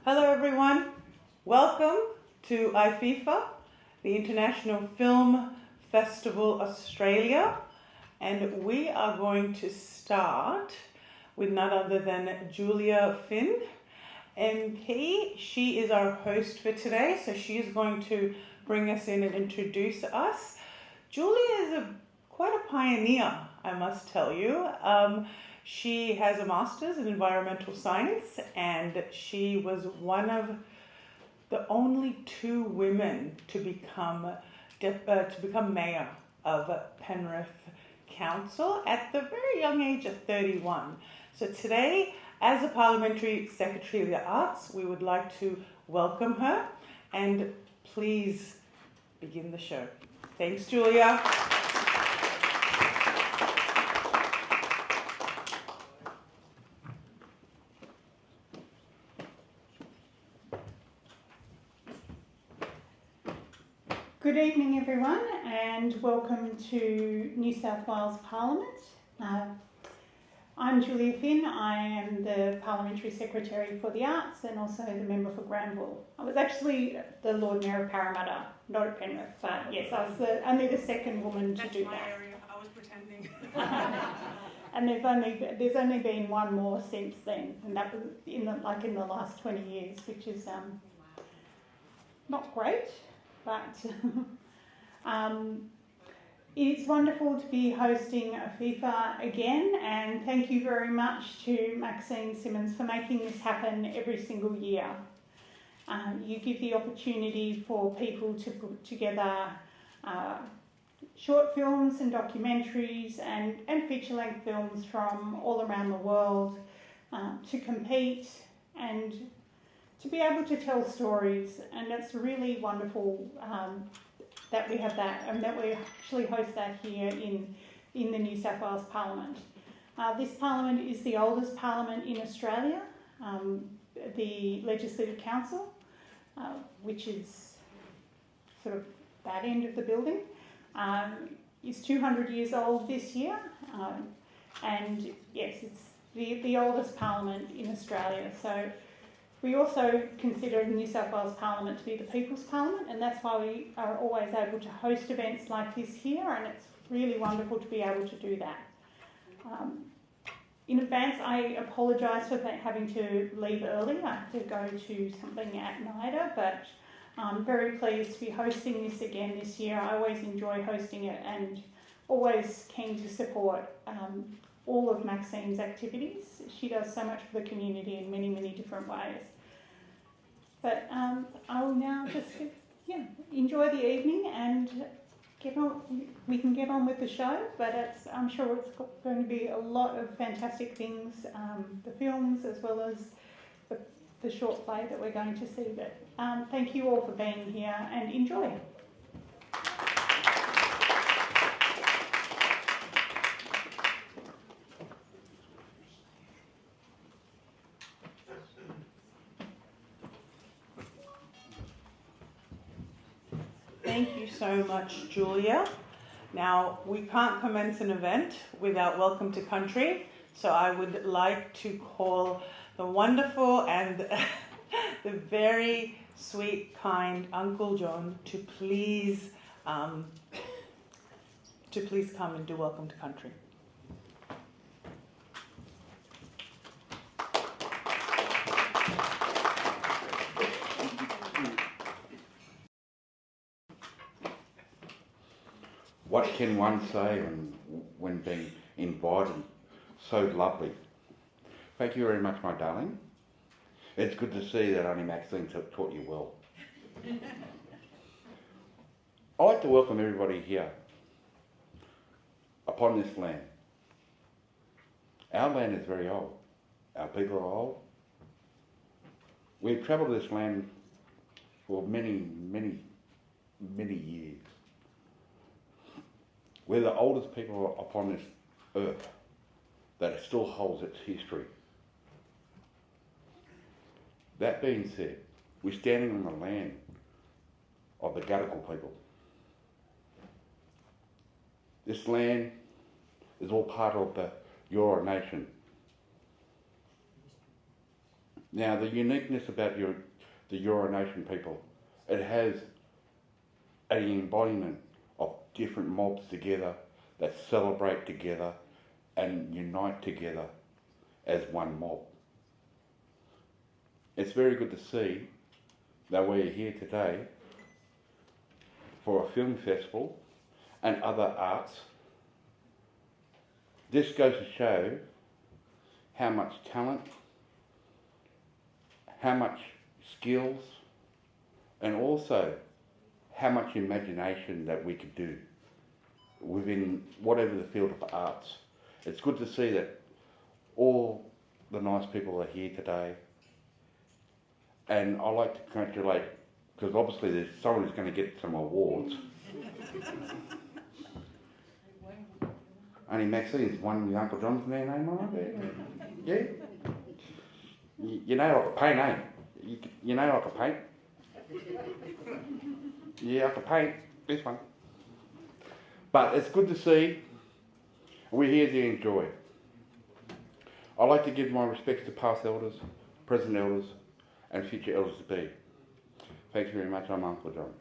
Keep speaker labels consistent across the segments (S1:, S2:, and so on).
S1: Hello everyone, welcome to Ifefa, the International Film Festival Australia, and we are going to start with none other than Julia Finn, MP. She is our host for today, so she is going to bring us in and introduce us. Julia is quite a pioneer, I must tell you. She has a master's in environmental science, and she was one of the only two women to become mayor of Penrith Council at the very young age of 31. So today, as a Parliamentary Secretary of the Arts, we would like to welcome her, and please begin the show. Thanks, Julia.
S2: Good evening everyone, and welcome to New South Wales Parliament. I'm Julia Finn. I am the Parliamentary Secretary for the Arts and also the member for Granville. I was actually the Lord Mayor of Parramatta, not at Penrith, but yes, I was only the second woman to do that.
S1: That's my area. I was pretending.
S2: And there's only been one more since then, and that was in the last 20 years, which is not great. But it's wonderful to be hosting Ifefa again, and thank you very much to Maxine Simmons for making this happen every single year. You give the opportunity for people to put together short films and documentaries and feature-length films from all around the world to compete and to be able to tell stories, and it's really wonderful that we have that and that we actually host that here in the New South Wales Parliament. This Parliament is the oldest Parliament in Australia. The Legislative Council, which is sort of that end of the building, is 200 years old this year, and yes, it's the oldest Parliament in Australia. So we also consider the New South Wales Parliament to be the People's Parliament, and that's why we are always able to host events like this here, and it's really wonderful to be able to do that. In advance, I apologise for having to leave early. I have to go to something at NIDA, but I'm very pleased to be hosting this again this year. I always enjoy hosting it and always keen to support all of Maxine's activities. She does so much for the community in many, many different ways. But I will now just enjoy the evening and get on. We can get on with the show, but I'm sure it's going to be a lot of fantastic things, the films as well as the short play that we're going to see. But thank you all for being here and enjoy.
S1: Thank you so much, Julia. Now, we can't commence an event without Welcome to Country, so I would like to call the wonderful and the very sweet, kind Uncle John to please come and do Welcome to Country.
S3: What can one say when being invited? So lovely. Thank you very much, my darling. It's good to see that only Maxine taught you well. I'd like to welcome everybody here upon this land. Our land is very old. Our people are old. We've travelled this land for many, many, many years. We're the oldest people upon this earth that still holds its history. That being said, we're standing on the land of the Gadigal people. This land is all part of the Eora Nation. Now, the uniqueness about the Euro Nation people, it has an embodiment of different mobs together that celebrate together and unite together as one mob. It's very good to see that we're here today for a film festival and other arts. This goes to show how much talent, how much skills, and also how much imagination that we could do within whatever the field of arts. It's good to see that all the nice people are here today, and I like to congratulate, because obviously there's someone who's going to get some awards. Only Maxine's won the Uncle John's their name on it. Yeah. You know I can paint, eh? You know I can paint. Yeah, I can paint this one. But it's good to see we're here to enjoy. I'd like to give my respects to past elders, present elders, and future elders to be. Thank you very much. I'm Uncle John.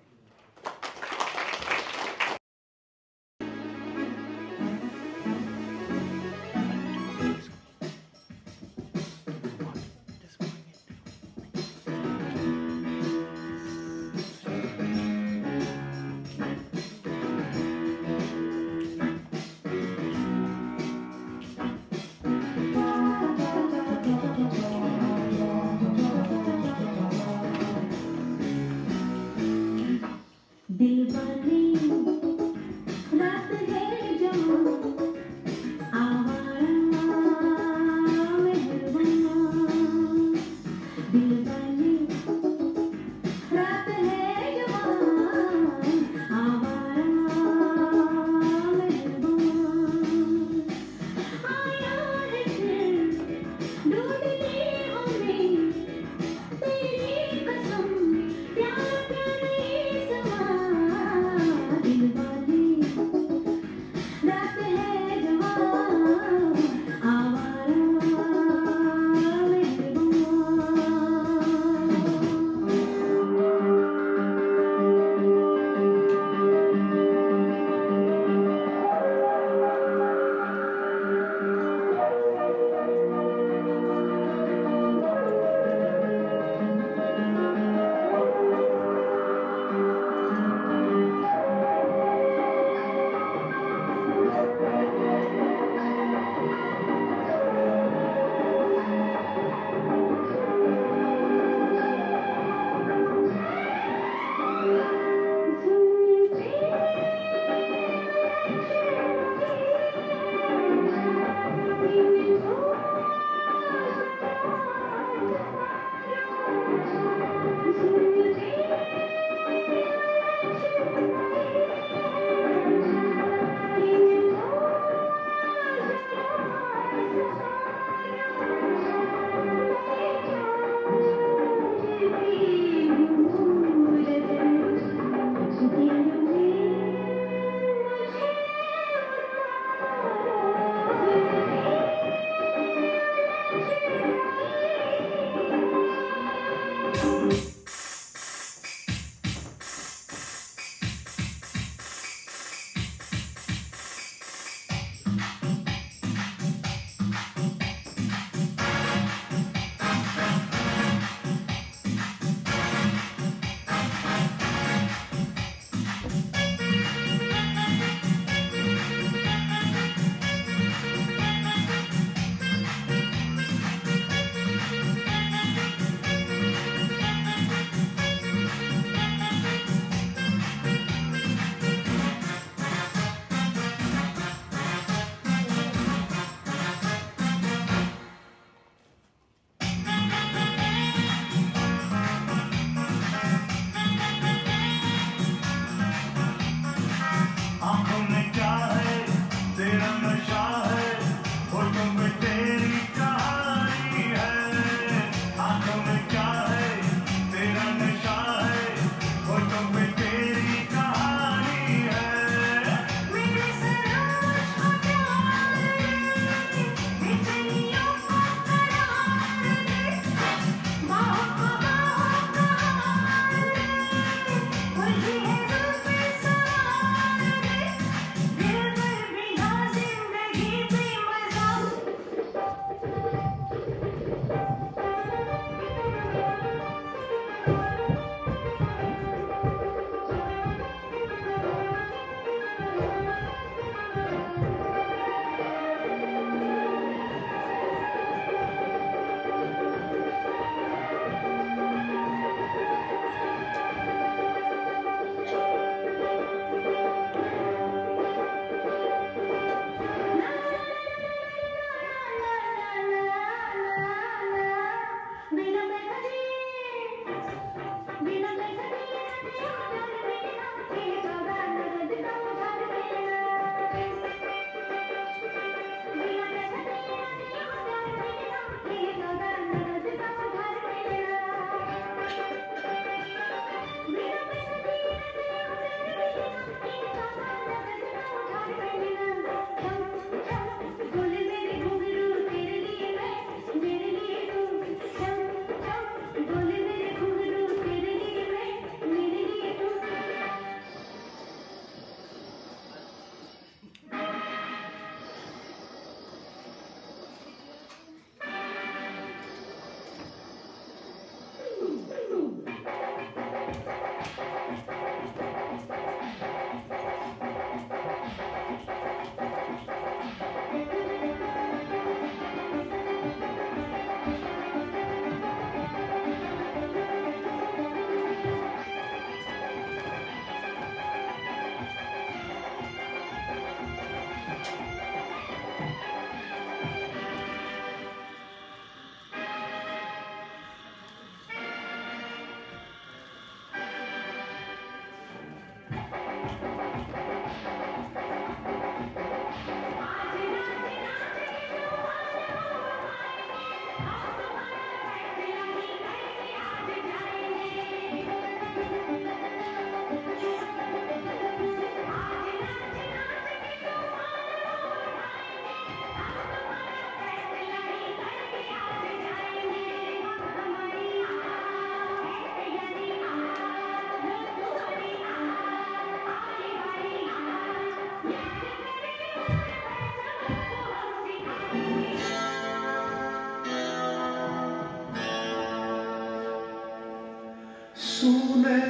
S4: सुने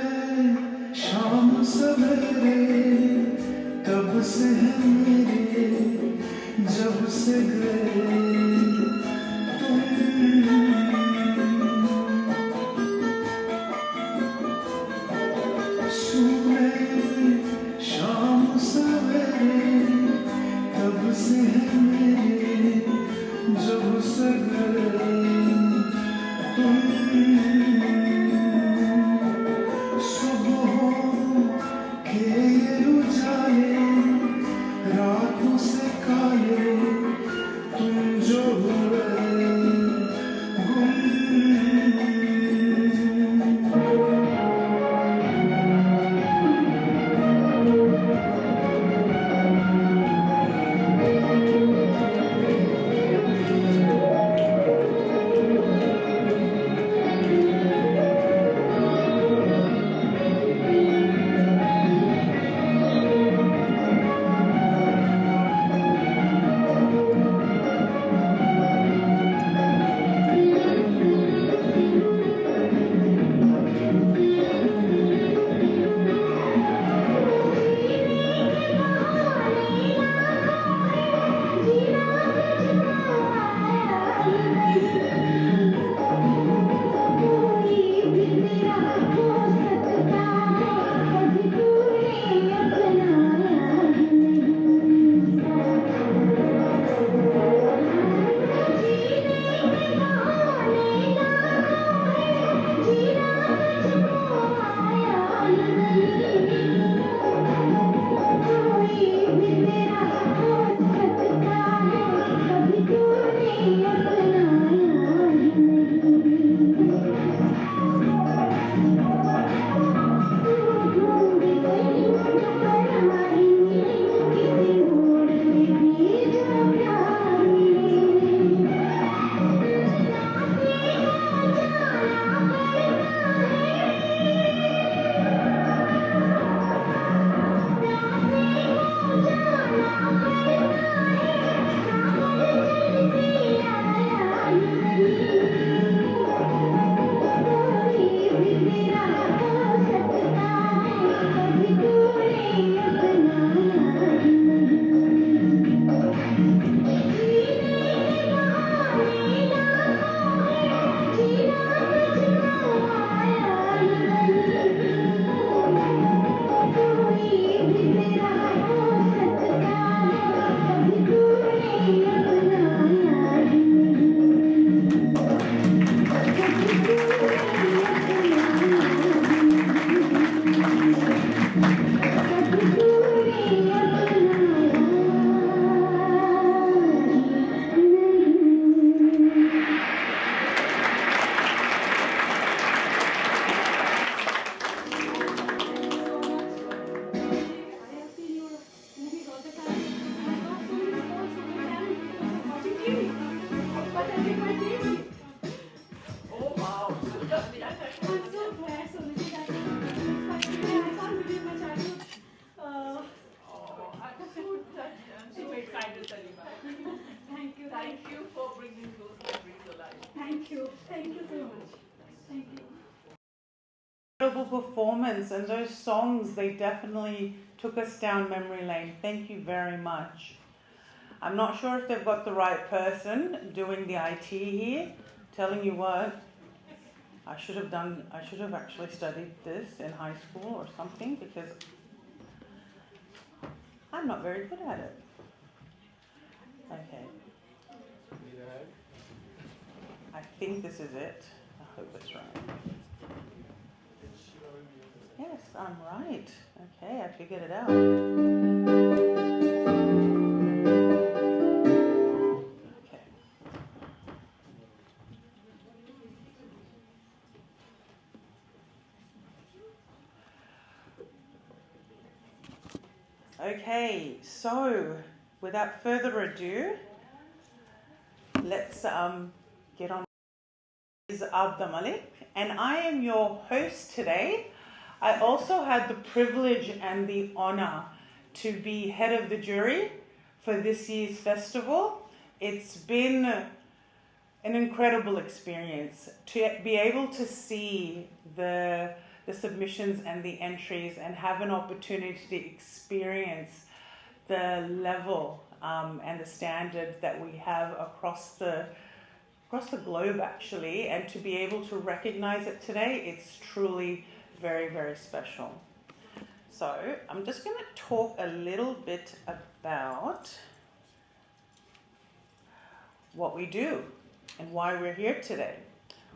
S4: शाम सवेरे कब से है मेरे जब से गए तुम सुने शाम सवेरे कब से है मेरे जब से गए तुम रातों से काले तुम जो हुए गुम
S5: Thank you for bringing those memories alive.
S2: Thank you. Thank you so much. Thank you.
S1: Incredible performance, and those songs, they definitely took us down memory lane. Thank you very much. I'm not sure if they've got the right person doing the IT here. Telling you what, I should have actually studied this in high school or something, because I'm not very good at it. Okay. I think this is it. I hope it's right. Yes, I'm right. Okay, I figured it out. Okay, so without further ado, let's get on. This is Abda Malik, and I am your host today. I also had the privilege and the honor to be head of the jury for this year's festival. It's been an incredible experience to be able to see the submissions and the entries and have an opportunity to experience the level and the standard that we have across the globe, actually, and to be able to recognize it today, it's truly very, very special. So I'm just going to talk a little bit about what we do and why we're here today.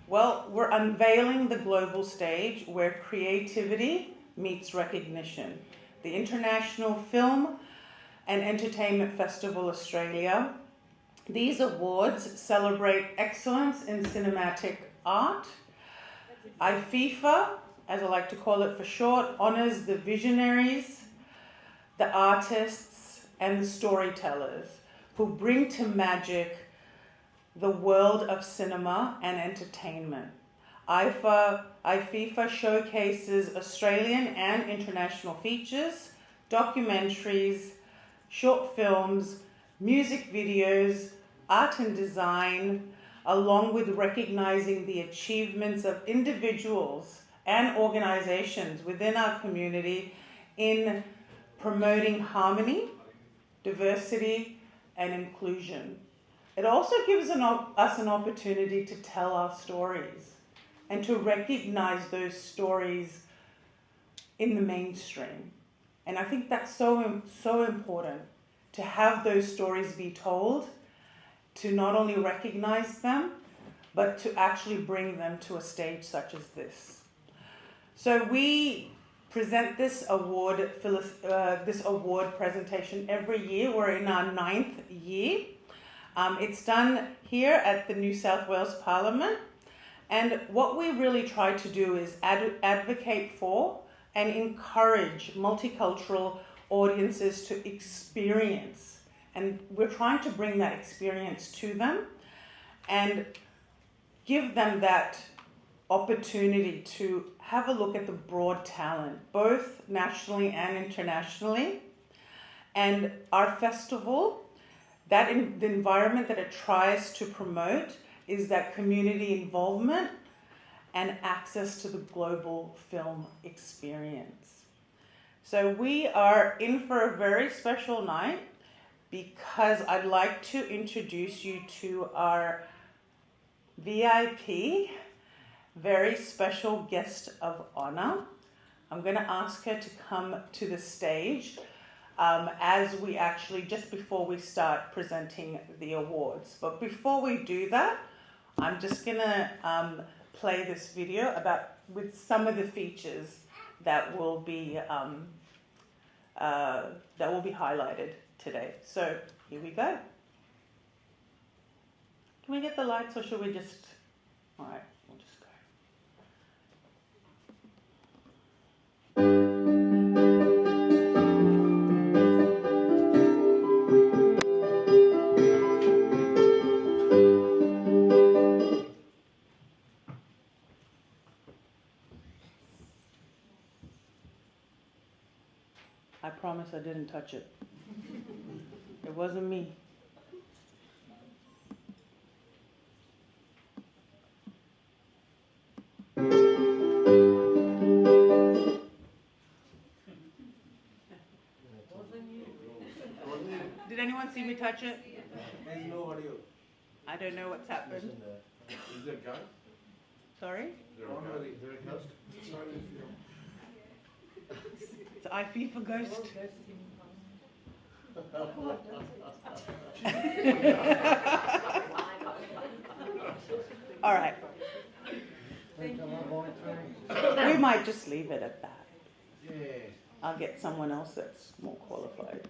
S1: Well, we're unveiling the global stage where creativity meets recognition. The International Film and Entertainment Festival Australia. These awards celebrate excellence in cinematic art. Ifefa, as I like to call it for short, honors the visionaries, the artists, and the storytellers who bring to magic the world of cinema and entertainment. Ifefa showcases Australian and international features, documentaries, short films, music videos, art and design, along with recognizing the achievements of individuals and organizations within our community in promoting harmony, diversity, and inclusion. It also gives us an opportunity to tell our stories and to recognize those stories in the mainstream. And I think that's so important, to have those stories be told, to not only recognize them, but to actually bring them to a stage such as this. So we present this award presentation every year. We're in our 9th year. It's done here at the New South Wales Parliament. And what we really try to do is advocate for and encourage multicultural audiences to experience. And we're trying to bring that experience to them and give them that opportunity to have a look at the broad talent, both nationally and internationally. And our festival, the environment that it tries to promote is that community involvement and access to the global film experience. So we are in for a very special night because I'd like to introduce you to our VIP, very special guest of honor. I'm going to ask her to come to the stage as we actually, just before we start presenting the awards. But before we do that, I'm just going to play this video with some of the features that will be highlighted today. So here we go. Can we get the lights, or should we just? All right, we'll just go. I promise I didn't touch it. It wasn't me. Did anyone see me touch it?
S6: There's no audio.
S1: I don't know what's happened.
S6: Is there a ghost?
S1: Sorry?
S6: Is there a ghost?
S1: It's Ifefa ghost. All right. We might just leave it at that.
S6: Yeah.
S1: I'll get someone else that's more qualified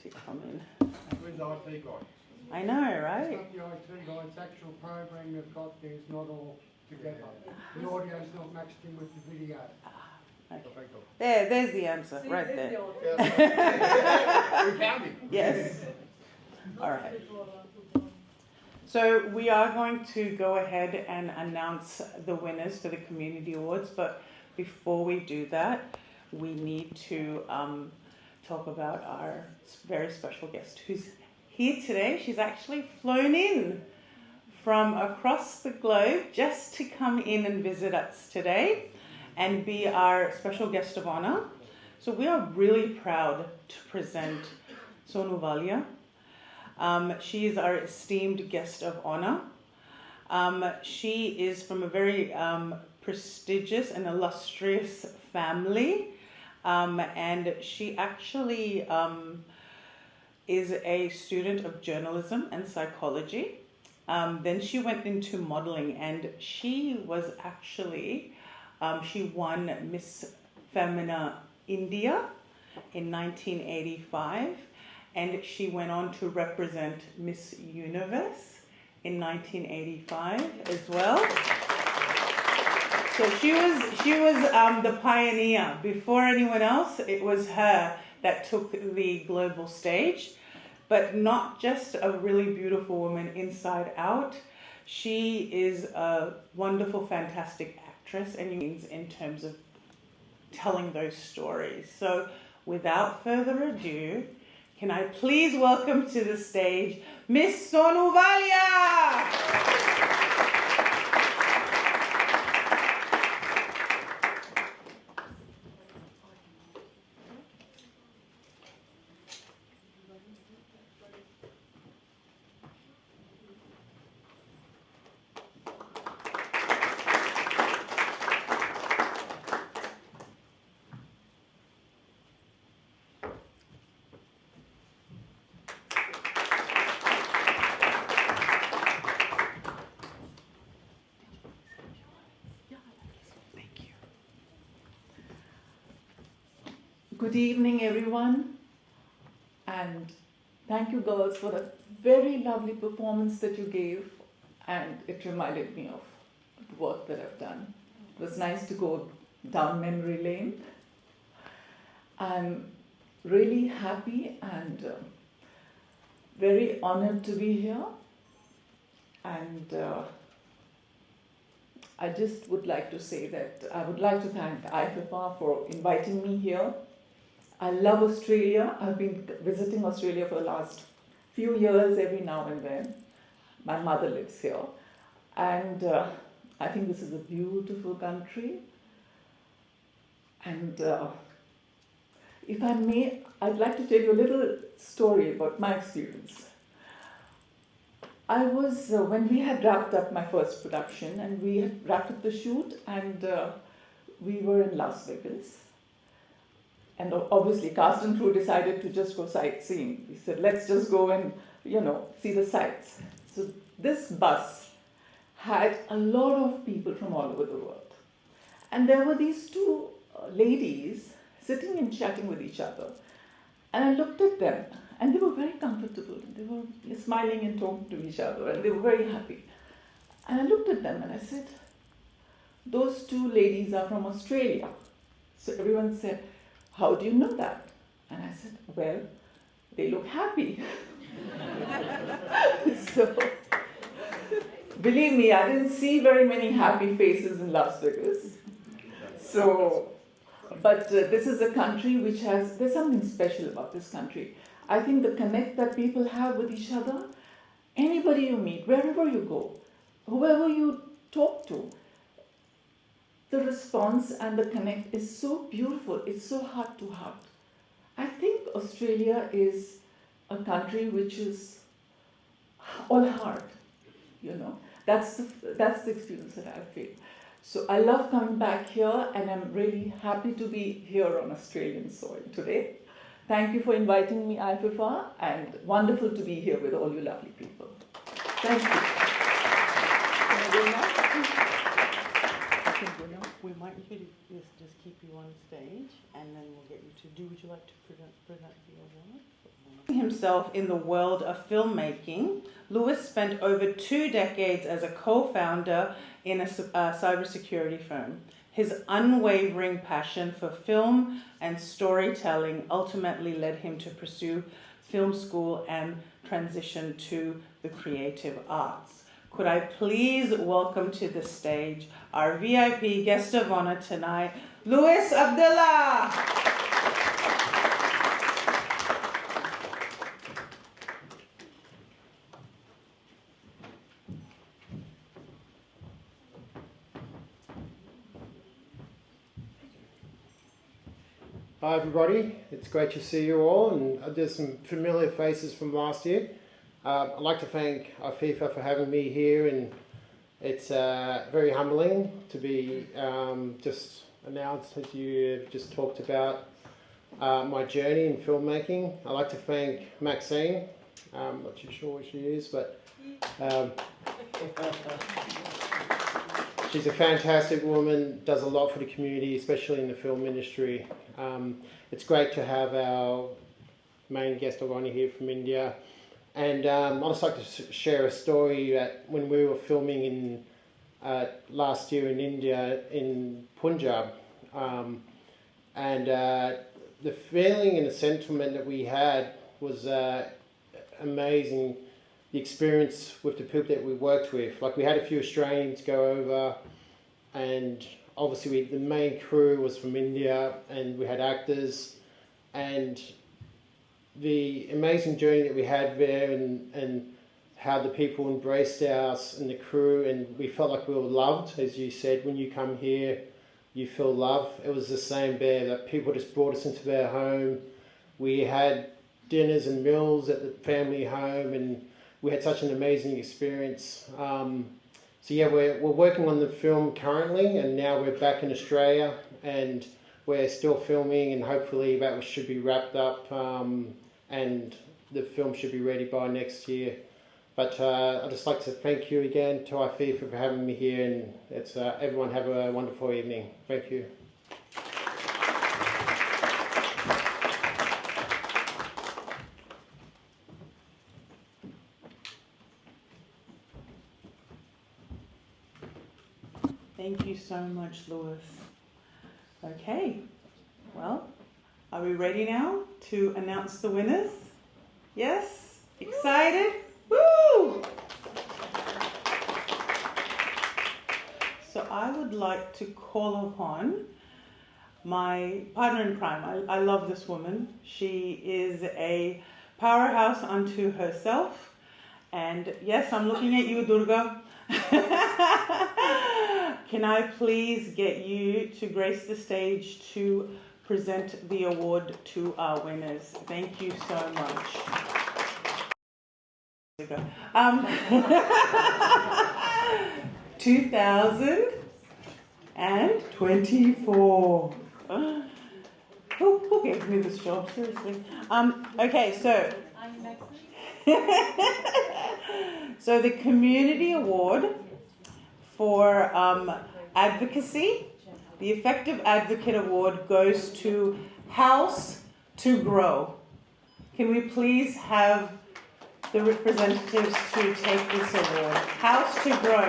S1: to come in.
S7: Where's the IT guy?
S1: I know,
S7: It's
S1: right?
S7: not the IT guy, it's actual program they've got there, it's not all together. The audio's not matched in with the video.
S1: Okay. There's the answer, right there.
S7: We found him.
S1: Yes. All right. So we are going to go ahead and announce the winners for the Community Awards, but before we do that, we need to talk about our very special guest who's here today. She's actually flown in from across the globe just to come in and visit us today and be our special guest of honor. So we are really proud to present Sonu Valia. She is our esteemed guest of honor. She is from a very prestigious and illustrious family, and she actually is a student of journalism and psychology. Then she went into modeling, and she was actually, she won Miss Femina India in 1985, and she went on to represent Miss Universe in 1985 as well. So she was the pioneer. Before anyone else, it was her that took the global stage. But not just a really beautiful woman inside out. She is a wonderful, fantastic actress, and means in terms of telling those stories. So without further ado, can I please welcome to the stage Miss Sonu Valia!
S5: Good evening, everyone, and thank you, girls, for a very lovely performance that you gave, and it reminded me of the work that I've done. It was nice to go down memory lane. I'm really happy and very honored to be here, and I just would like to say that I would like to thank Ifefa for inviting me here. I love Australia. I've been visiting Australia for the last few years, every now and then. My mother lives here. And I think this is a beautiful country. And if I may, I'd like to tell you a little story about my experience. I was, when we had wrapped up my first production, and we had wrapped up the shoot, and we were in Las Vegas. And obviously, cast and crew decided to just go sightseeing. We said, let's just go and, see the sights. So this bus had a lot of people from all over the world. And there were these two ladies sitting and chatting with each other. And I looked at them, and they were very comfortable. They were smiling and talking to each other, and they were very happy. And I looked at them and I said, those two ladies are from Australia. So everyone said, how do you know that? And I said, well, they look happy. So, believe me, I didn't see very many happy faces in Las Vegas. So, but this is a country which there's something special about this country. I think the connect that people have with each other, anybody you meet, wherever you go, whoever you talk to, the response and the connect is so beautiful. It's so heart to heart. I think Australia is a country which is all heart, That's the experience that I feel. So I love coming back here, and I'm really happy to be here on Australian soil today. Thank you for inviting me, Ifefa, and wonderful to be here with all you lovely people. Thank you. Can I go now?
S1: We might need to just keep you on stage, and then we'll get you to would you like to present the award? Himself in the world of filmmaking, Lewis spent over 2 decades as a co-founder in a cybersecurity firm. His unwavering passion for film and storytelling ultimately led him to pursue film school and transition to the creative arts. Could I please welcome to the stage our VIP guest of honor tonight, Lewis Abdullah.
S8: Hi everybody, it's great to see you all, and there's some familiar faces from last year. I'd like to thank Ifefa for having me here, and it's very humbling to be just announced, as you just talked about, my journey in filmmaking. I'd like to thank Maxine. I'm not too sure where she is, but she's a fantastic woman, does a lot for the community, especially in the film industry. It's great to have our main guest Orani here from India. And I'd just like to share a story that when we were filming in last year in India, in Punjab, and the feeling and the sentiment that we had was amazing. The experience with the people that we worked with. Like, we had a few Australians go over, and obviously the main crew was from India, and we had actors, and the amazing journey that we had there, and how the people embraced us and the crew, and we felt like we were loved. As you said, when you come here, you feel love. It was the same there, that people just brought us into their home. We had dinners and meals at the family home, and we had such an amazing experience. So yeah, we're working on the film currently, and now we're back in Australia, and we're still filming, and hopefully that should be wrapped up, and the film should be ready by next year. But I'd just like to thank you again to Ifefa for having me here, and it's everyone have a wonderful evening. Thank you.
S1: Thank you so much, Lewis. Okay, well, are we ready now to announce the winners? Yes? Excited? Woo! So I would like to call upon my partner in crime. I love this woman. She is a powerhouse unto herself. And yes, I'm looking at you, Durga. Can I please get you to grace the stage to present the award to our winners? Thank you so much. 2024. Who gave me this job? Seriously. Okay, so. So the Community Award for Advocacy, the Effective Advocate Award goes to House to Grow. Can we please have the representatives to take this award? House to Grow.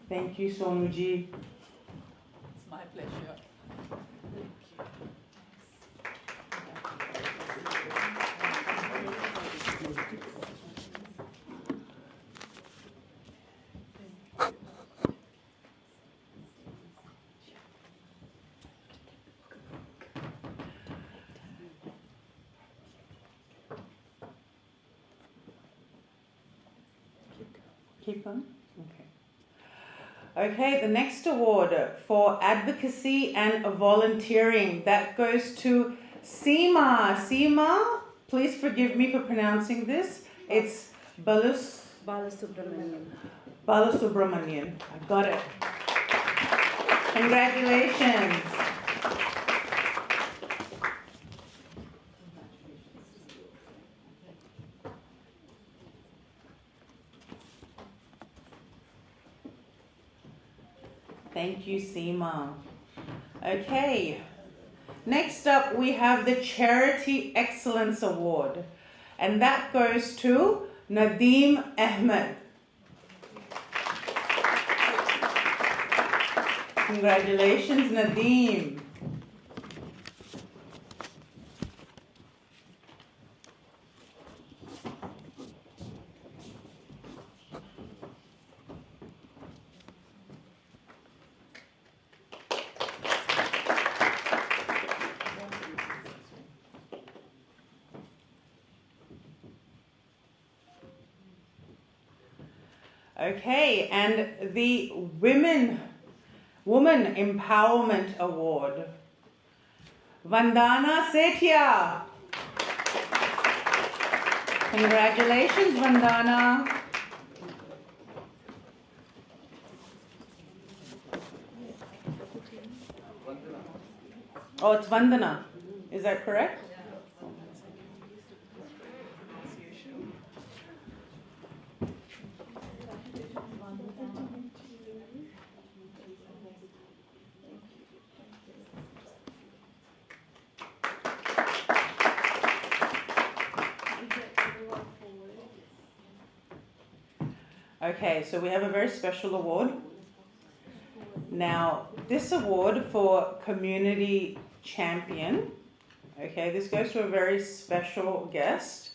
S1: Thank you, Sonuji.
S5: It's my pleasure.
S1: Keep on? Okay. Okay, the next award for advocacy and volunteering, that goes to Seema. Seema, please forgive me for pronouncing this. It's Balasubramanian. Balasubramanian. I got it. Congratulations. Thank you, Seema. Okay. Next up, we have the Charity Excellence Award, and that goes to Nadeem Ahmed. Congratulations, Nadeem. Okay, and the Woman Empowerment Award. Vandana Sethia. Congratulations, Vandana. Oh, it's Vandana. Is that correct? Okay, so we have a very special award. Now, this award for Community Champion, okay, this goes to a very special guest.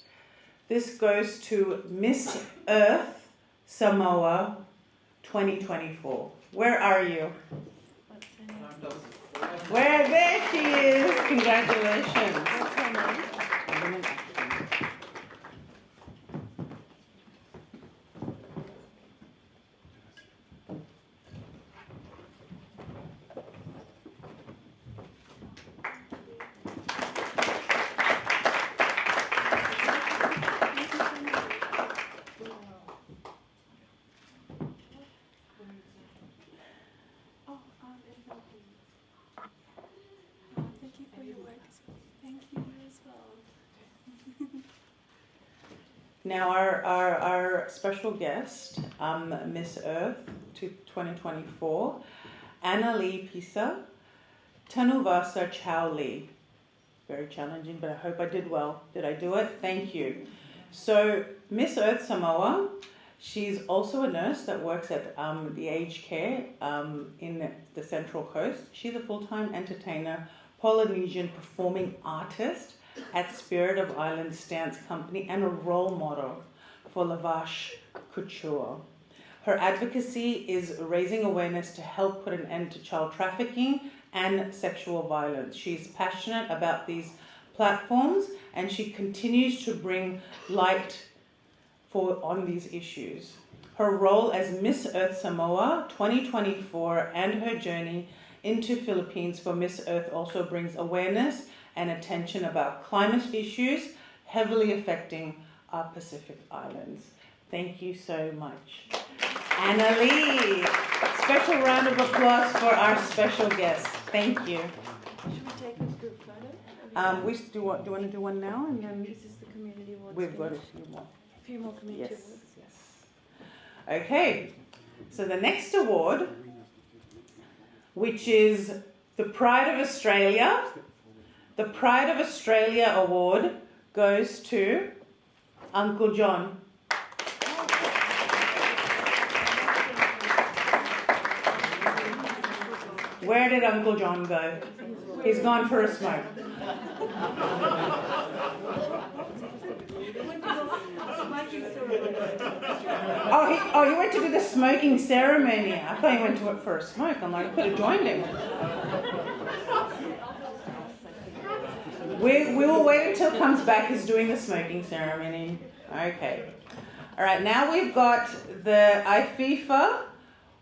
S1: This goes to Miss Earth Samoa 2024. Where are you? Where? There she is. Congratulations.
S9: What's her name? Thank you for your work. Thank you as well.
S1: Now, our special guest, Miss Earth 2024, Annalie Pisa, Tanuvasa Chowli. Very challenging, but I hope I did well. Did I do it? Thank you. So, Miss Earth Samoa, she's also a nurse that works at the aged care in the Central Coast. She's a full-time entertainer, Polynesian performing artist at Spirit of Islands Dance Company, and a role model for Lavash Couture. Her advocacy is raising awareness to help put an end to child trafficking and sexual violence. She's passionate about these platforms, and she continues to bring light on these issues. Her role as Miss Earth Samoa 2024 and her journey into Philippines for Miss Earth also brings awareness and attention about climate issues heavily affecting our Pacific Islands. Thank you so much. Annalie, special round of applause for our special guest. Thank you.
S9: Should we take a group photo?
S1: Do you want to do one now? And then
S9: This is the community awards.
S1: we've got a few more.
S9: a few more community
S1: Yes,
S9: awards.
S1: yes. Okay, so the next award, which is the Pride of Australia. The Pride of Australia Award goes to Uncle John. Where did Uncle John go? He's gone for a smoke. Oh, he went to do the smoking ceremony. I thought he went to it for a smoke. I'm like, I could have joined him. We will wait until he comes back. He's doing the smoking ceremony. Okay. All right, now we've got the Ifefa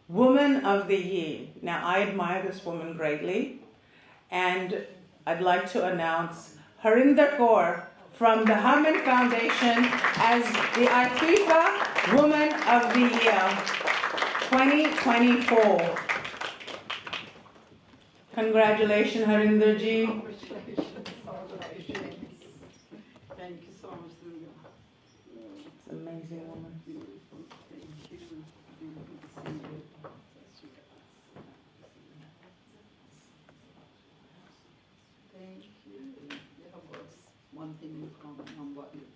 S1: Woman of the Year. Now, I admire this woman greatly, and I'd like to announce Harinder Kaur from the Harman Foundation as the Ifefa Woman of the Year 2024. Congratulations, Harinder ji.
S10: Thank you so much, Durga.
S1: It's an amazing woman.
S10: Beautiful. Thank you. Beautiful to see you. Thank you. You have one thing in common, I'm what you do.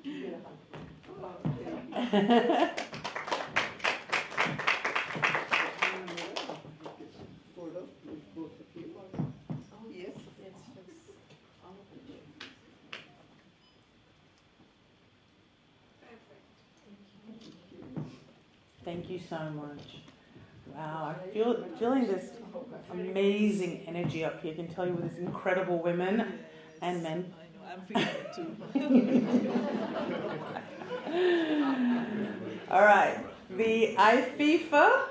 S10: Yeah. Oh, thank you. Photo with both of you. Oh, yes. Yes, yes.
S1: Thank you so much. Wow, I'm feeling this amazing energy up here. I can tell you with these incredible women and men.
S10: I know, I'm feeling it too.
S1: All right. The Ifefa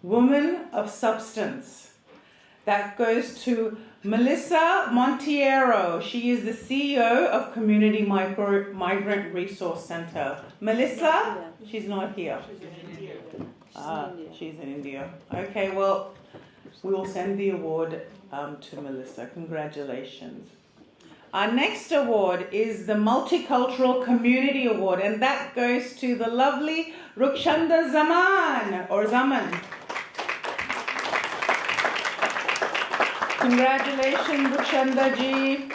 S1: Woman of Substance. That goes to Melissa Monteiro. She is the CEO of Community Migrant Resource Center. Melissa? She's not here. She's in India. Okay, well, we will send the award to Melissa. Congratulations. Our next award is the Multicultural Community Award, and that goes to the lovely Rukshanda Zaman. Congratulations, Rukshanda ji.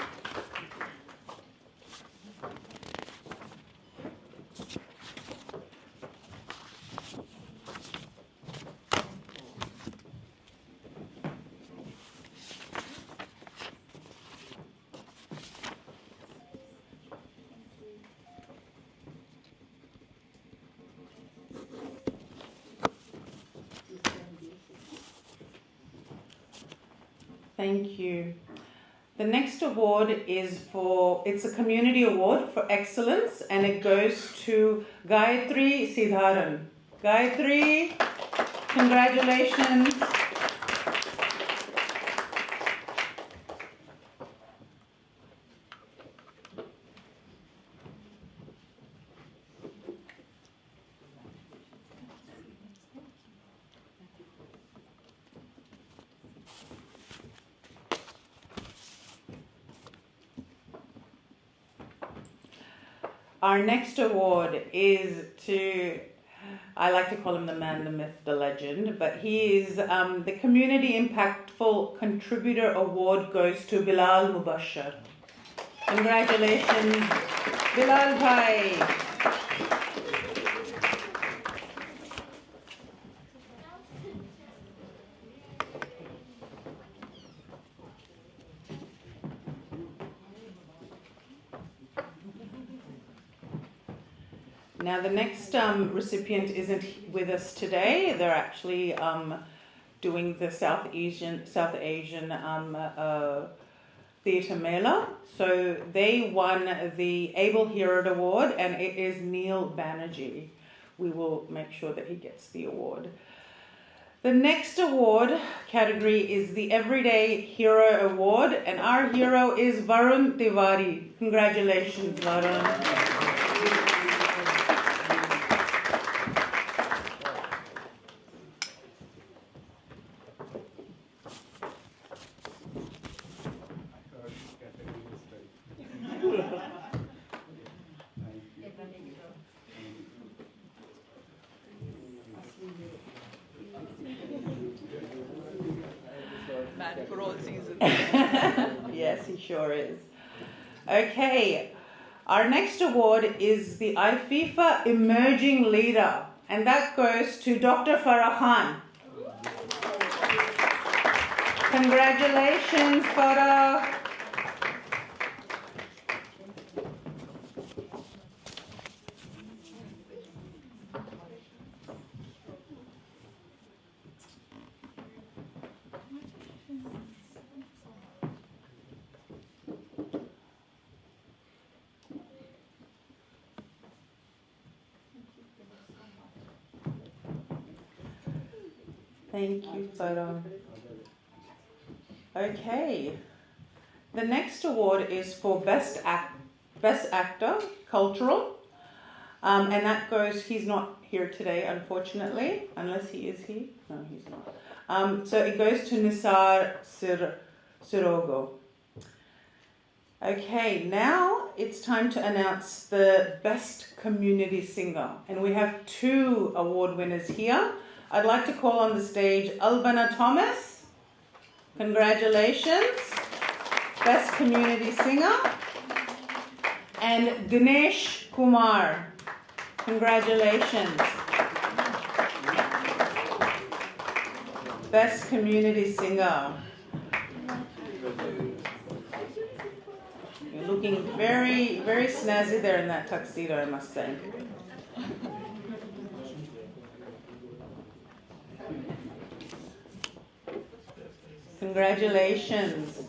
S1: Thank you. The next award is it's a community award for excellence, and it goes to Gayatri Siddharan. Gayatri, congratulations. Our next award is to, I like to call him the man, the myth, the legend, but he is the Community Impactful Contributor Award goes to Bilal Mubashir. Congratulations, Bilal Bhai. Now the next recipient isn't with us today. They're actually doing the South Asian Theatre Mela. So they won the Able Hero Award, and it is Neil Banerjee. We will make sure that he gets the award. The next award category is the Everyday Hero Award, and our hero is Varun Tiwari. Congratulations, Varun. Man for all seasons. Yes, he sure is. Okay, our next award is the Ifefa Emerging Leader, and that goes to Dr. Farah Khan. Congratulations, Farah. Thank you, Farah. Okay, the next award is for Best Actor, Cultural, and that goes, he's not here today, unfortunately, unless he is he. No, he's not. So it goes to Nisar Sirogo. Okay, now it's time to announce the Best Community Singer, and we have 2 award winners here. I'd like to call on the stage Albana Thomas. Congratulations. Best Community Singer. And Dinesh Kumar. Congratulations. Best Community Singer. You're looking very, very snazzy there in that tuxedo, I must say. Congratulations.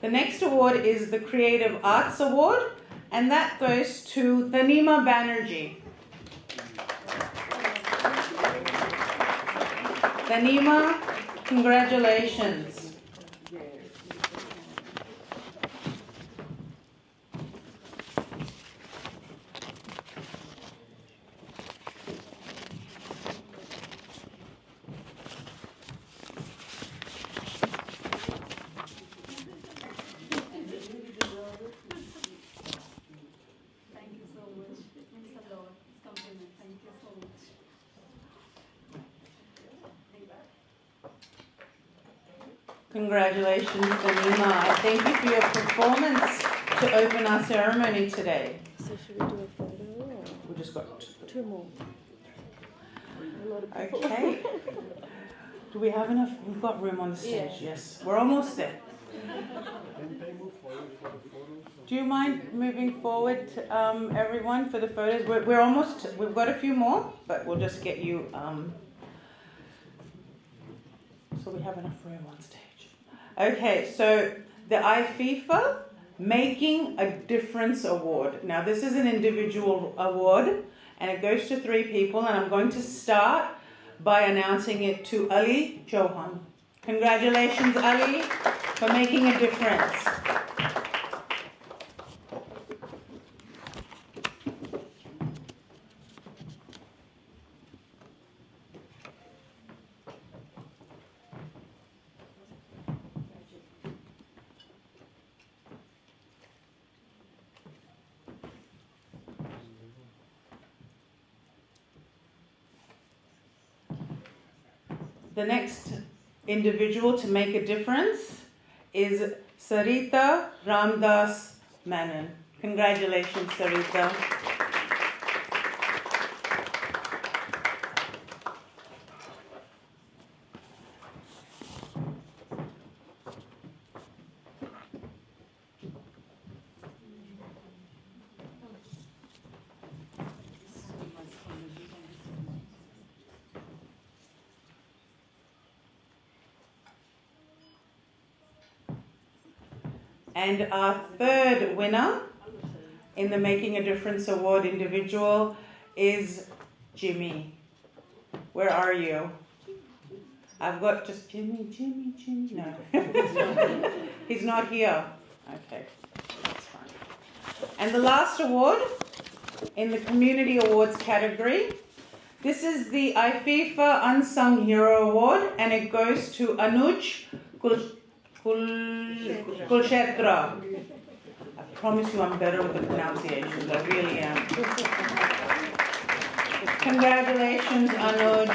S1: The next award is the Creative Arts Award, and that goes to Tanima Banerjee. Tanima, congratulations.
S10: Thank you so much. It means a lot. It's compliment. Thank you so much.
S1: Congratulations, Tanima. I thank you for your performance to open our ceremony today.
S9: So should we do a photo or
S1: We just got
S9: two more? A lot of people.
S1: okay. Do we have enough? We've got room on the stage. Yes, we're almost there.
S6: Can they move forward for the photos?
S1: Do you mind moving forward, everyone, for the photos? We're almost. We've got a few more, but we'll just get you. So we have enough room on stage. Okay, so the Ifefa Making a Difference Award. Now this is an individual award, and it goes to 3 people. And I'm going to start by announcing it to Ali Johan. Congratulations, Ali, for making a difference. The next individual to make a difference is Sarita Ramdas Menon. Congratulations, Sarita. And our third winner in the Making a Difference Award individual is Jimmy. Where are you? I've got just Jimmy. No. He's not here. Okay, that's fine. And the last award in the Community Awards category, this is the Ifefa Unsung Hero Award, and it goes to Anuj Kulshetra. I promise you I'm better with the pronunciations. I really am. Congratulations, Anuj.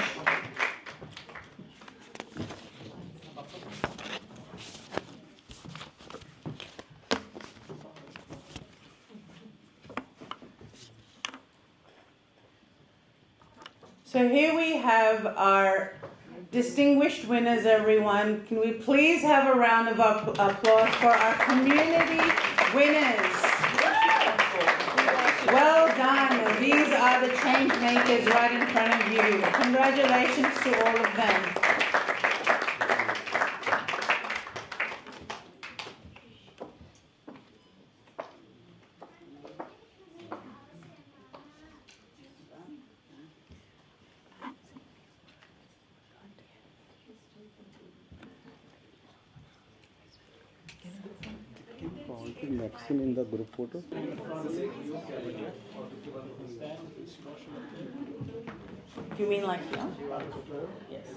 S1: So here we have our distinguished winners, everyone. Can we please have a round of applause for our community winners? Well done. These are the change makers right in front of you. Congratulations to all of them.
S6: Maxine in the group photo.
S1: You mean like here? Yes.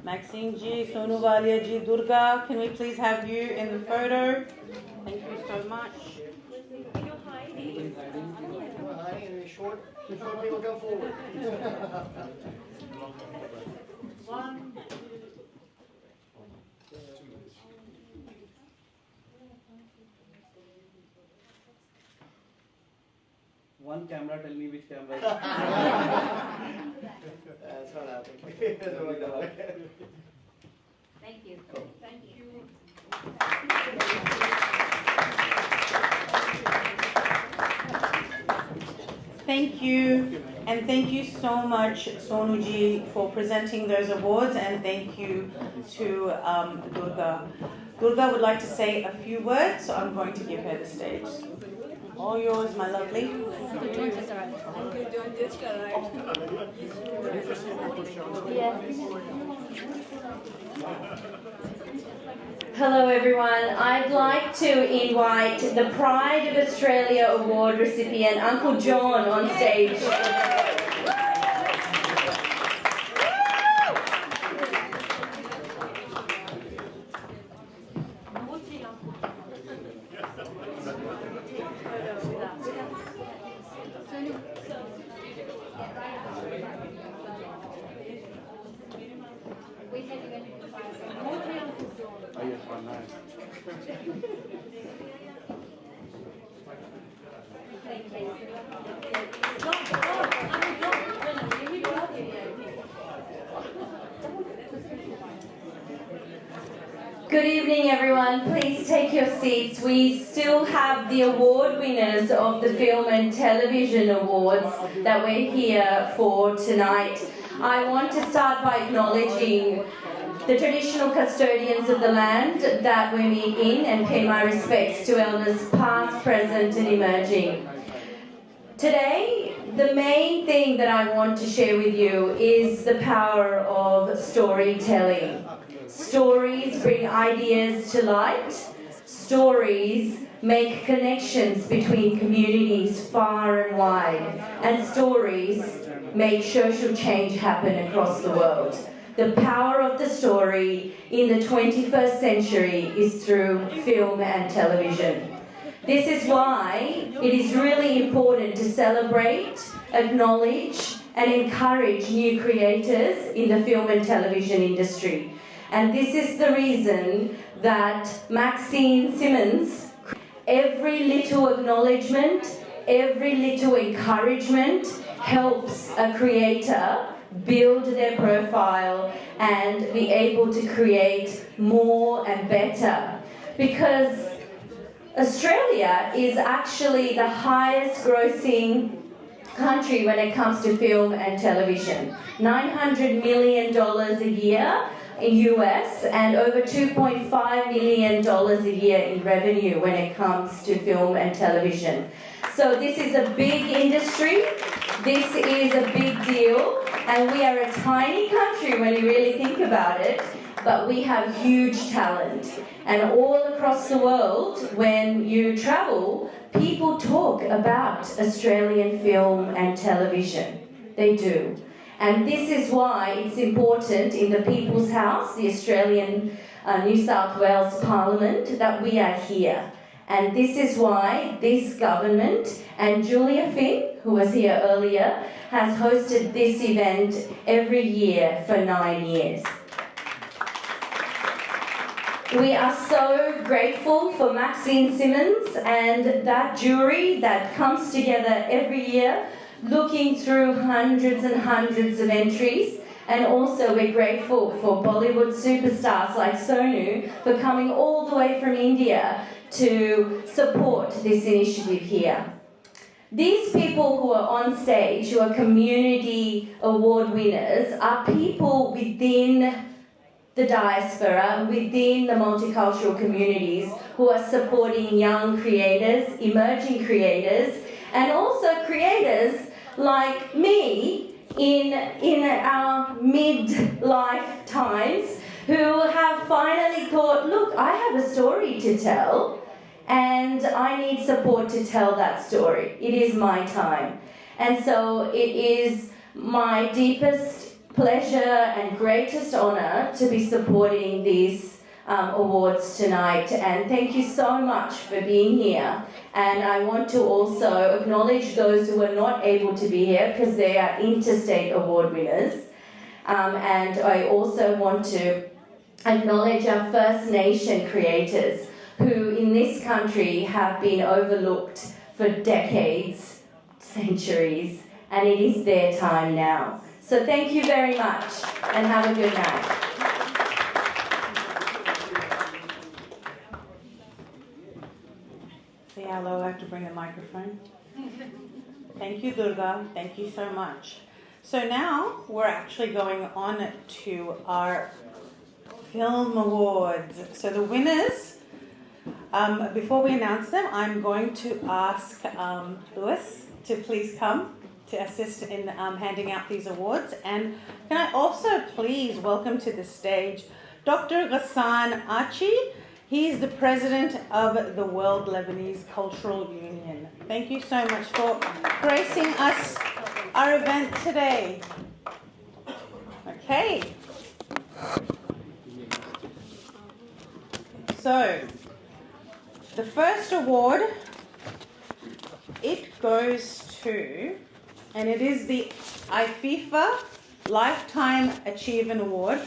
S1: Maxine ji, Sonu Walia ji, Durga, can we please have you in the photo? Thank you so much.
S7: Short people come forward.
S6: One camera, tell me which camera.
S7: That's not happening.
S10: Thank you. Thank you.
S1: Thank you. And thank you so much, Sonuji, for presenting those awards, and thank you to Durga. Durga would like to say a few words, so I'm going to give her the stage. All yours, my lovely.
S11: Hello everyone. I'd like to invite the Pride of Australia Award recipient, Uncle John, on stage. Good evening, everyone. Please take your seats. We still have the award winners of the Film and Television Awards that we're here for tonight. I want to start by acknowledging the traditional custodians of the land that we meet in and pay my respects to elders past, present and emerging. Today, the main thing that I want to share with you is the power of storytelling. Stories bring ideas to light. Stories make connections between communities far and wide. And stories make social change happen across the world. The power of the story in the 21st century is through film and television. This is why it is really important to celebrate, acknowledge and encourage new creators in the film and television industry. And this is the reason that Maxine Simmons, every little acknowledgement, every little encouragement helps a creator build their profile and be able to create more and better. Because Australia is actually the highest grossing country when it comes to film and television. $900 million a year in US and over $2.5 million a year in revenue when it comes to film and television. So this is a big industry, this is a big deal, and we are a tiny country when you really think about it, but we have huge talent. And all across the world, when you travel, people talk about Australian film and television. They do. And this is why it's important in the People's House, the Australian New South Wales Parliament, that we are here. And this is why this government and Julia Finn, who was here earlier, has hosted this event every year for 9 years. We are so grateful for Maxine Simmons and that jury that comes together every year, looking through hundreds and hundreds of entries. And also we're grateful for Bollywood superstars like Sonu for coming all the way from India to support this initiative here. These people who are on stage, who are community award winners, are people within the diaspora, within the multicultural communities who are supporting young creators, emerging creators, and also creators like me in our mid-life times who have finally thought, look, I have a story to tell and I need support to tell that story. It is my time. And so it is my deepest pleasure and greatest honour to be supporting these awards tonight, and thank you so much for being here. And I want to also acknowledge those who are not able to be here because they are interstate award winners, and I also want to acknowledge our First Nation creators who in this country have been overlooked for decades, centuries, and it is their time now. So thank you very much and have a good night.
S1: Say hello, I have to bring a microphone. Thank you, Durga. Thank you so much. So now we're actually going on to our film awards. So the winners, before we announce them, I'm going to ask Louis to please come to assist in handing out these awards. And can I also please welcome to the stage Dr. Ghassan Achi. He's the president of the World Lebanese Cultural Union. Thank you so much for gracing us, our event today. Okay. So, the first award, it goes to, and it is the Ifefa Lifetime Achievement Award,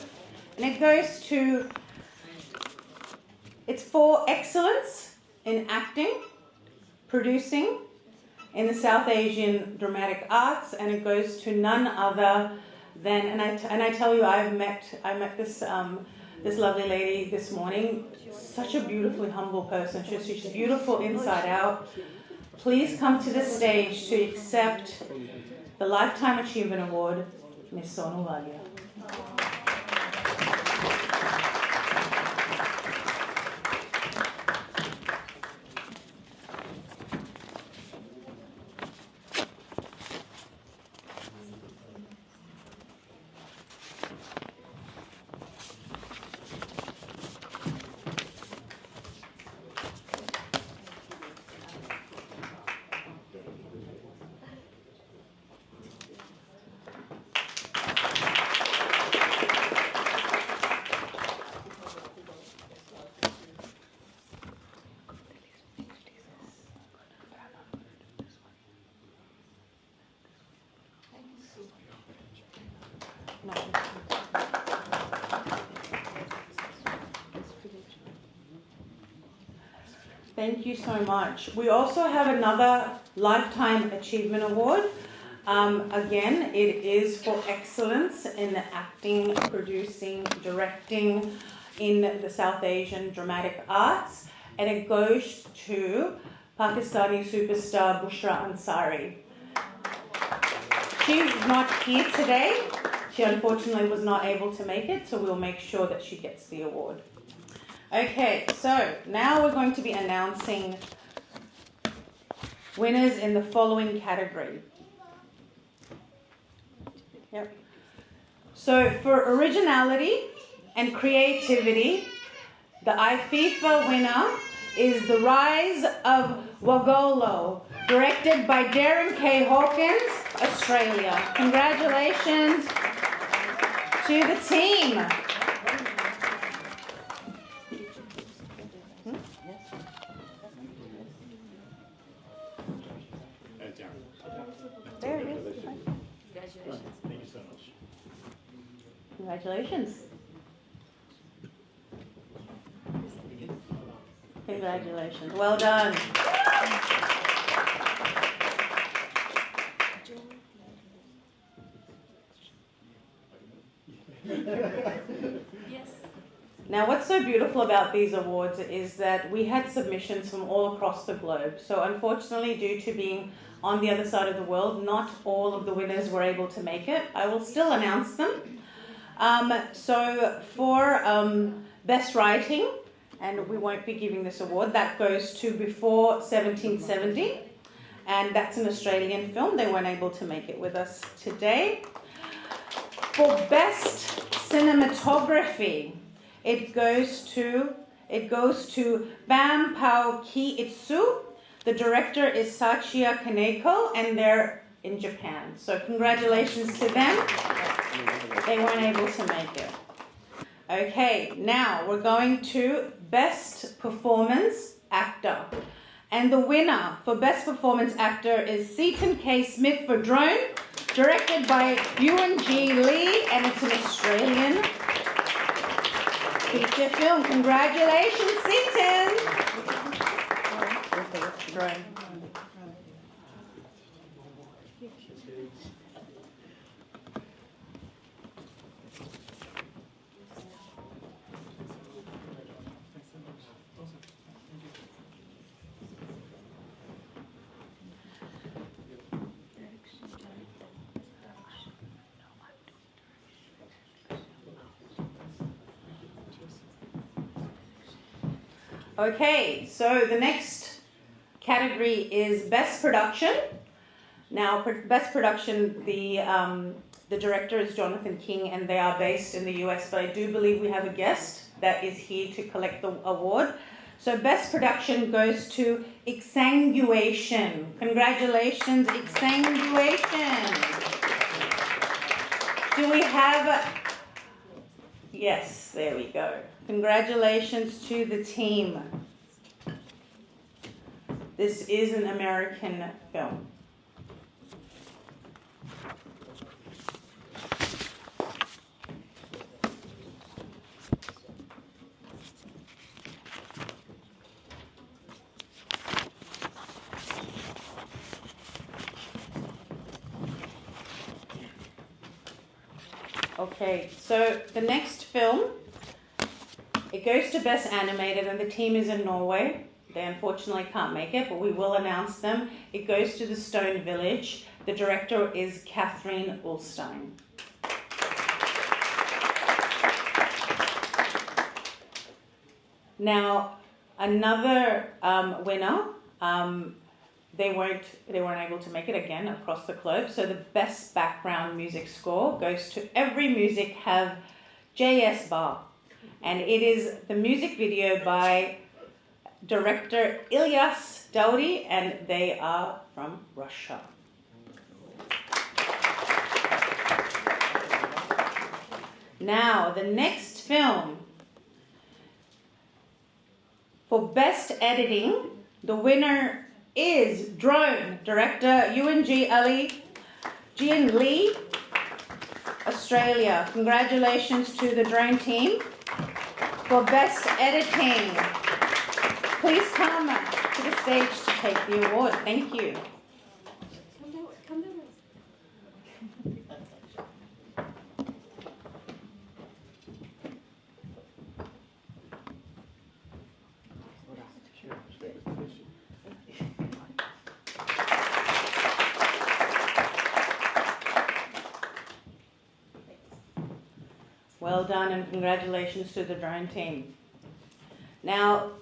S1: and it goes to, it's for excellence in acting, producing in the South Asian dramatic arts, and it goes to none other than, and I tell you, I met this this lovely lady this morning. Such a beautifully humble person. She's beautiful inside out. Please come to the stage to accept the Lifetime Achievement Award, Ms. Sonu Walia. Thank you so much. We also have another Lifetime Achievement Award. Again, it is for excellence in acting, producing, directing in the South Asian dramatic arts, and it goes to Pakistani superstar Bushra Ansari. She's not here today. She unfortunately was not able to make it, so we'll make sure that she gets the award. Okay, so now we're going to be announcing winners in the following category. Yep. So for originality and creativity, the Ifefa winner is The Rise of Wagolo, directed by Darren K. Hawkins, Australia. Congratulations to the team. There it is. Congratulations. Thank you so much. Congratulations. Congratulations. Well done.
S9: Yes.
S1: Now, what's so beautiful about these awards is that we had submissions from all across the globe. So unfortunately, due to being on the other side of the world, not all of the winners were able to make it. I will still announce them. So for Best Writing, and we won't be giving this award, that goes to Before 1770, and that's an Australian film. They weren't able to make it with us today. For Best Cinematography, it goes to Bam Pao Ki Itsu. The director is Sachia Kaneko, and they're in Japan. So congratulations to them. They weren't able to make it. Okay, now we're going to Best Performance Actor. And the winner for Best Performance Actor is Seaton K. Smith for Drone, directed by Ewan G. Lee, and it's an Australian feature film. Congratulations, Seaton! Drone. Okay, so the next category is Best Production. Now, Best Production, the director is Jonathan King, and they are based in the US, but I do believe we have a guest that is here to collect the award. So Best Production goes to Exsanguation. Congratulations, Exsanguation. Do we have... Yes, there we go. Congratulations to the team. This is an American film. Okay, so the next film, it goes to Best Animated, and the team is in Norway. They unfortunately can't make it, but we will announce them. It goes to The Stone Village. The director is Catherine Ulstein. Now, another winner, they weren't able to make it again across the globe. So the best background music score goes to Every Music Have J.S. Bar. And it is the music video by director Ilyas Daudi, and they are from Russia. Now, the next film. For Best Editing, the winner is Drone, director Ewan Ali, Jian Lee, Australia. Congratulations to the Drone team. For Best Editing, please come to the stage to take the award. Thank you.
S9: Come down.
S1: Well done, and congratulations to the Drone team. Now,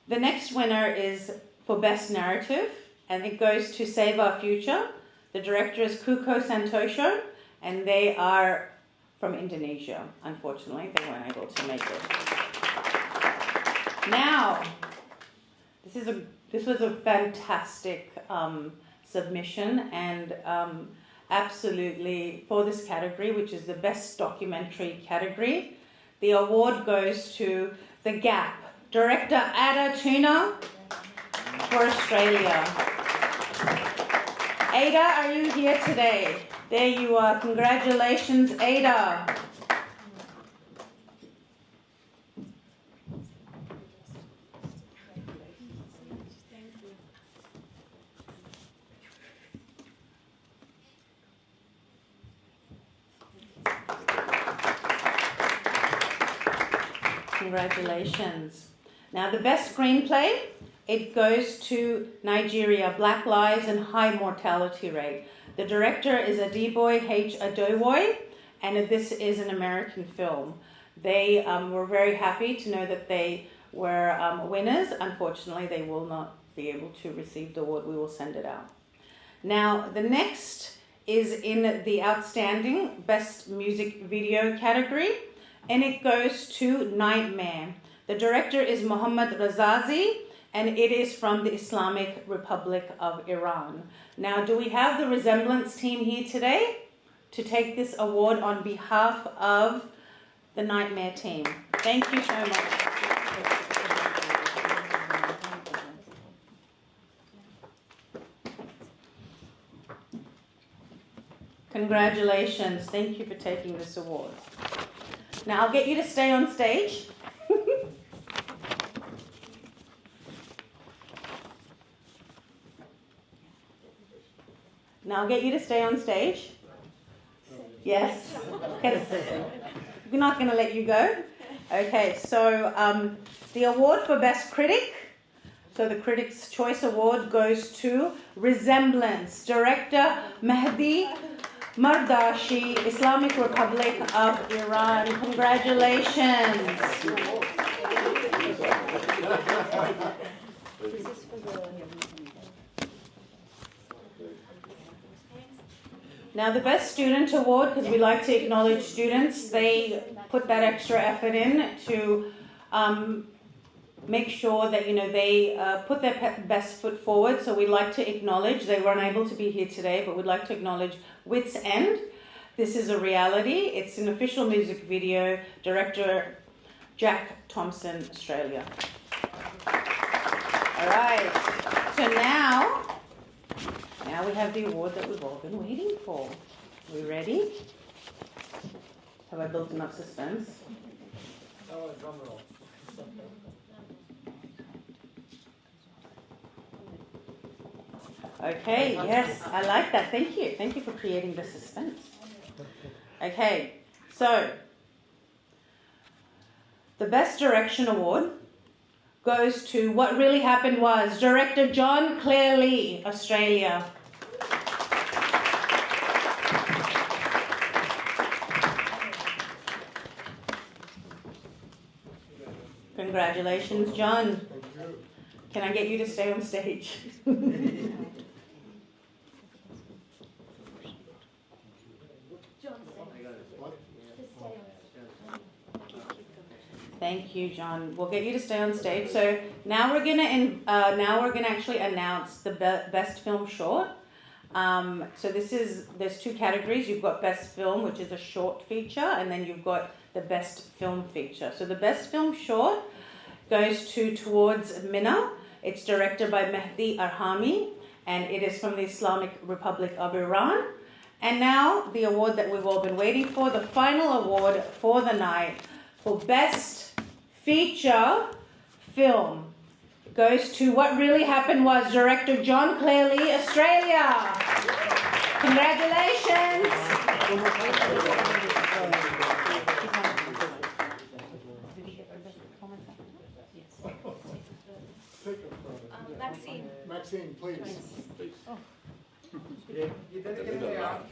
S1: the next winner is for Best Narrative, and it goes to Save Our Future. The director is Kuko Santoso, and they are from Indonesia. Unfortunately, they weren't able to make it. Now, this was a fantastic submission, and absolutely for this category, which is the Best Documentary category, the award goes to The Gap. Director Ada Tuna for Australia. Ada, are you here today? There you are. Congratulations, Ada. Congratulations. Now, the best screenplay, it goes to Nigeria, Black Lives and High Mortality Rate. The director is Adeboye H. Adewoye, and this is an American film. They were very happy to know that they were winners. Unfortunately, they will not be able to receive the award. We will send it out. Now, the next is in the Outstanding Best Music Video category, and it goes to Nightmare. The director is Mohammad Razazi, and it is from the Islamic Republic of Iran. Now, do we have the Resemblance team here today to take this award on behalf of the Nightmare team? Thank you so much. Congratulations. Thank you for taking this award. Now, I'll get you to stay on stage. Now I'll get you to stay on stage. Yes? Because we're not going to let you go. Okay, so the award for Best Critic, so the Critics' Choice Award goes to Resemblance, director Mehdi Mardashi, Islamic Republic of Iran. Congratulations. Now the Best Student Award, because we like to acknowledge students, they put that extra effort in to make sure that they put their best foot forward. So we'd like to acknowledge, they were unable to be here today, but we'd like to acknowledge Wits End. This is a reality. It's an official music video. Director Jack Thompson, Australia. All right. So now we have the award that we've all been waiting for. Are we ready? Have I built enough suspense? Okay, yes, I like that. Thank you. Thank you for creating the suspense. Okay, so the Best Direction Award goes to What Really Happened Was, director John Clare Lee, Australia. Congratulations, John. Can I get you to stay on stage? Thank you, John. We'll get you to stay on stage. So now we're gonna actually announce the best film short. So there's two categories. You've got best film, which is a short feature, and then you've got the best film feature. So the best film short goes Towards Minna. It's directed by Mehdi Arhami, and it is from the Islamic Republic of Iran. And now the award that we've all been waiting for, the final award for the night for best feature film goes to What Really Happened Was, director John Clare Lee, Australia. Congratulations.
S7: Maxine, please.
S4: Oh.
S7: You didn't get me out.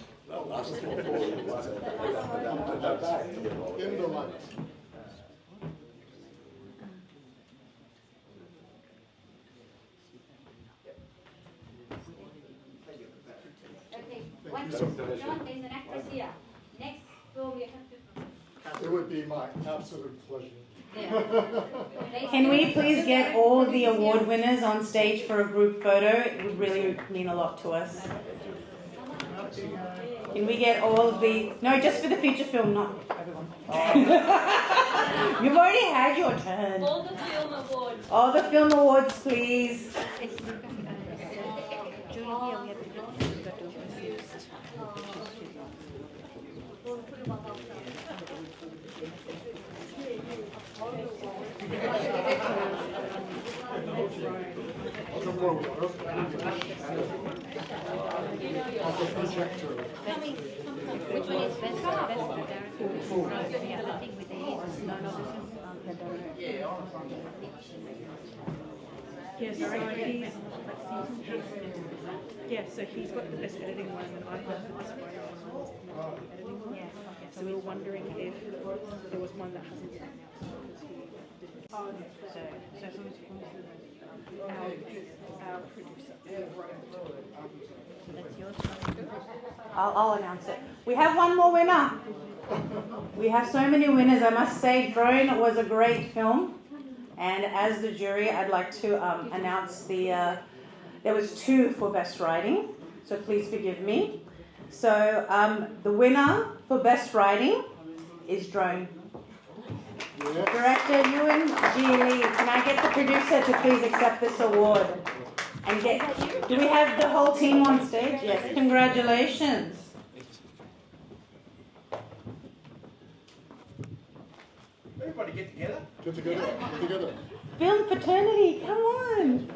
S7: Give him the light.
S12: John, there's an actress here. Next, so we have to.
S7: It would be my absolute pleasure.
S1: Can we please get all the award winners on stage for a group photo? It would really mean a lot to us. Can we get all of the... No, just for the feature film, not everyone. You've already had your turn.
S11: All the film awards.
S1: All the film awards, please.
S12: Which one is best? The thing with the
S9: so he's got the best editing one, and I've got the best editing one.
S12: Yeah.
S9: So we were wondering if there was one that hasn't been announced. So our producer.
S12: That's yours.
S1: I'll announce it. We have one more winner. We have so many winners. I must say, Drone was a great film. And as the jury, I'd like to announce there was 2 for best writing. So please forgive me. So the winner for best writing is Drone.
S7: Yes.
S1: Director Ewan G. Lee. Can I get the producer to please accept this award? And do we have the whole team on stage? Yes, congratulations.
S13: Everybody get together.
S7: Get together. Get together.
S1: Film fraternity, come on.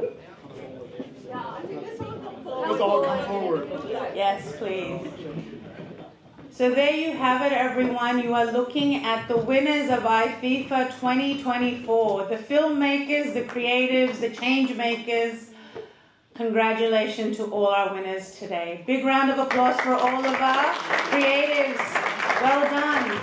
S7: Let's all come forward.
S1: Yes, please. So there you have it, everyone. You are looking at the winners of Ifefa 2024. The filmmakers, the creatives, the change makers. Congratulations to all our winners today. Big round of applause for all of our creatives. Well done.